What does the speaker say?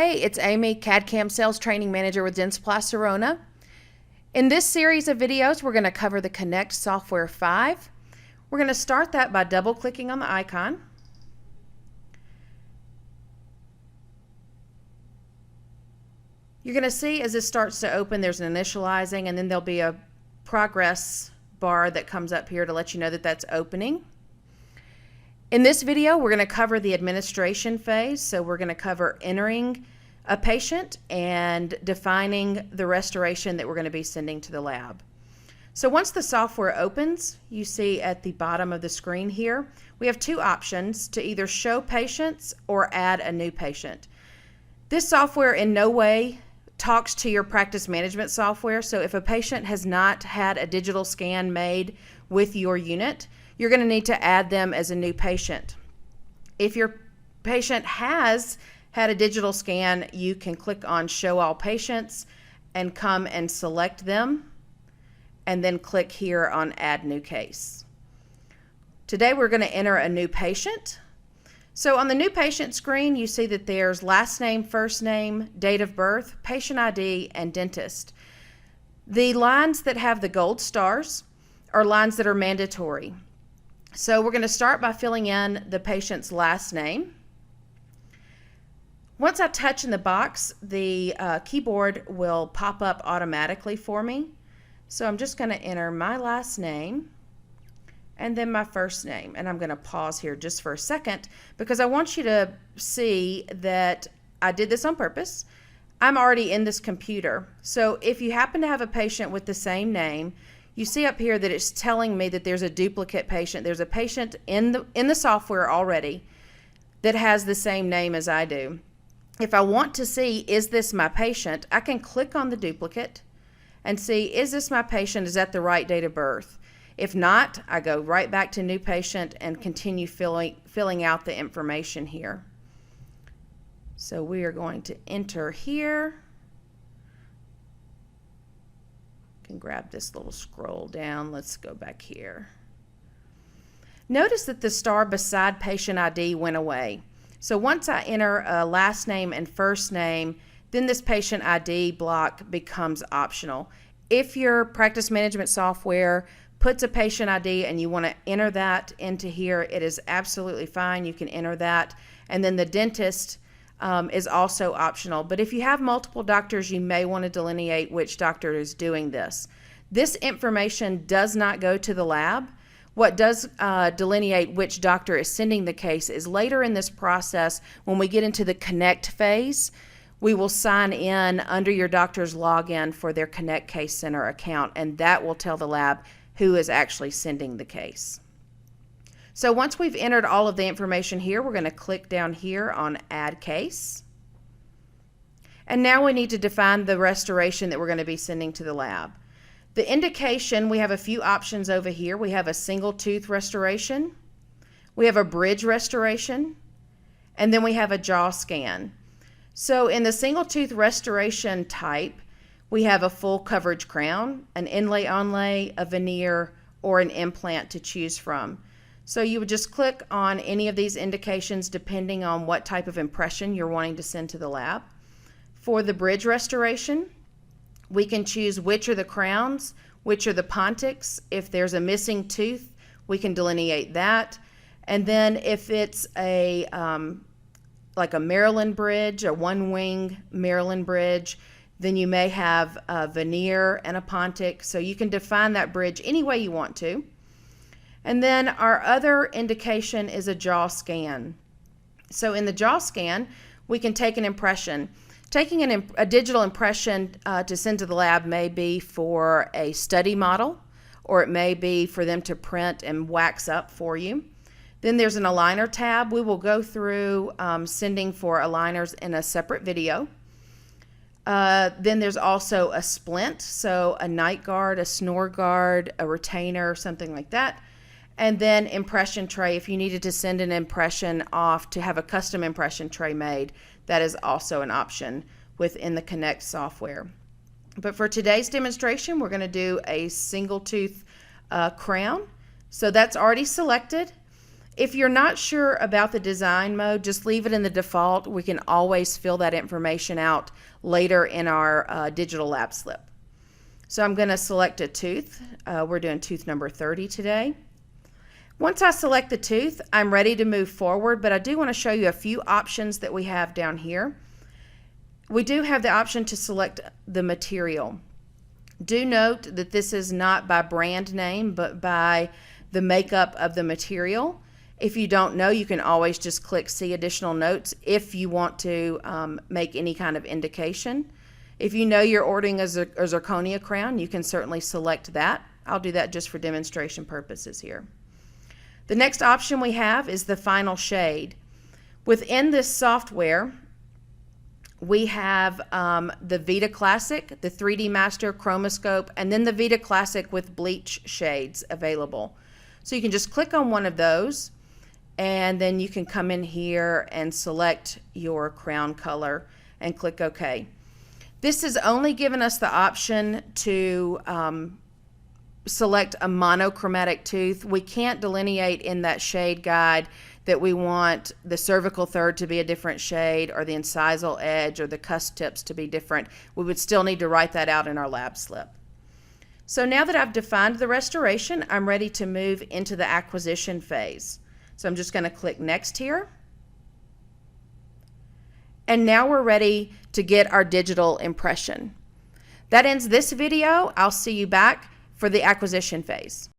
Hey, it's Amy, CAD/CAM Sales Training Manager with Dentsply Sirona. In this series of videos, we're going to cover the Connect Software 5. We're going to start that by double-clicking on the icon. You're going to see as this starts to open, there's an initializing, and then there'll be a progress bar that comes up here to let you know that that's opening. In this video, we're going to cover the administration phase. So we're going to cover entering a patient and defining the restoration that we're going to be sending to the lab. So once the software opens, you see at the bottom of the screen here, we have two options to either show patients or add a new patient. This software in no way talks to your practice management software. So if a patient has not had a digital scan made with your unit, you're going to need to add them as a new patient. If your patient has had a digital scan, you can click on Show All Patients and come and select them, and then click here on Add New Case. Today we're going to enter a new patient. So on the new patient screen, you see that there's last name, first name, date of birth, patient ID, and dentist. The lines that have the gold stars are lines that are mandatory. So we're going to start by filling in the patient's last name. Once I touch in the box, the keyboard will pop up automatically for me. So I'm just going to enter my last name and then my first name. And I'm going to pause here just for a second because I want you to see that I did this on purpose. I'm already in this computer. So if you happen to have a patient with the same name, you see up here that it's telling me that there's a duplicate patient. There's a patient in the software already that has the same name as I do. If I want to see, is this my patient, I can click on the duplicate and see, is this my patient? Is that the right date of birth? If not, I go right back to new patient and continue filling out the information here. So we are going to enter here. Can grab this little scroll down. Let's go back here. Notice that the star beside patient ID went away. So once I enter a last name and first name, then this patient ID block becomes optional. If your practice management software puts a patient ID and you want to enter that into here, it is absolutely fine. You can enter that. And then the dentist is also optional. But if you have multiple doctors, you may want to delineate which doctor is doing this. This information does not go to the lab. What does delineate which doctor is sending the case is later in this process, when we get into the Connect phase, we will sign in under your doctor's login for their Connect Case Center account, and that will tell the lab who is actually sending the case. So once we've entered all of the information here, we're going to click down here on Add Case. And now we need to define the restoration that we're going to be sending to the lab. The indication, we have a few options over here. We have a single tooth restoration, we have a bridge restoration, and then we have a jaw scan. So in the single tooth restoration type, we have a full coverage crown, an inlay-onlay, a veneer, or an implant to choose from. So you would just click on any of these indications depending on what type of impression you're wanting to send to the lab. For the bridge restoration, we can choose which are the crowns, which are the pontics. If there's a missing tooth, we can delineate that. And then if it's a like a Maryland bridge, a one-wing Maryland bridge, then you may have a veneer and a pontic. So you can define that bridge any way you want to. And then our other indication is a jaw scan. So in the jaw scan, we can take an impression. Taking a digital impression to send to the lab may be for a study model, or it may be for them to print and wax up for you. Then there's an aligner tab. We will go through sending for aligners in a separate video. Then there's also a splint, so a night guard, a snore guard, a retainer, something like that. And then impression tray, if you needed to send an impression off to have a custom impression tray made, that is also an option within the Connect software. But for today's demonstration, we're going to do a single tooth crown. So that's already selected. If you're not sure about the design mode, just leave it in the default. We can always fill that information out later in our digital lab slip. So I'm going to select a tooth. We're doing tooth number 30 today. Once I select the tooth, I'm ready to move forward, but I do want to show you a few options that we have down here. We do have the option to select the material. Do note that this is not by brand name, but by the makeup of the material. If you don't know, you can always just click See Additional Notes if you want to make any kind of indication. If you know you're ordering a zirconia crown, you can certainly select that. I'll do that just for demonstration purposes here. The next option we have is the final shade. Within this software, we have the Vita Classic, the 3D Master Chromoscope, and then the Vita Classic with bleach shades available. So you can just click on one of those, and then you can come in here and select your crown color and click OK. This has only given us the option to select a monochromatic tooth. We can't delineate in that shade guide that we want the cervical third to be a different shade or the incisal edge or the cusp tips to be different. We would still need to write that out in our lab slip. So now that I've defined the restoration, I'm ready to move into the acquisition phase. So I'm just going to click Next here. And now we're ready to get our digital impression. That ends this video. I'll see you back for the acquisition phase.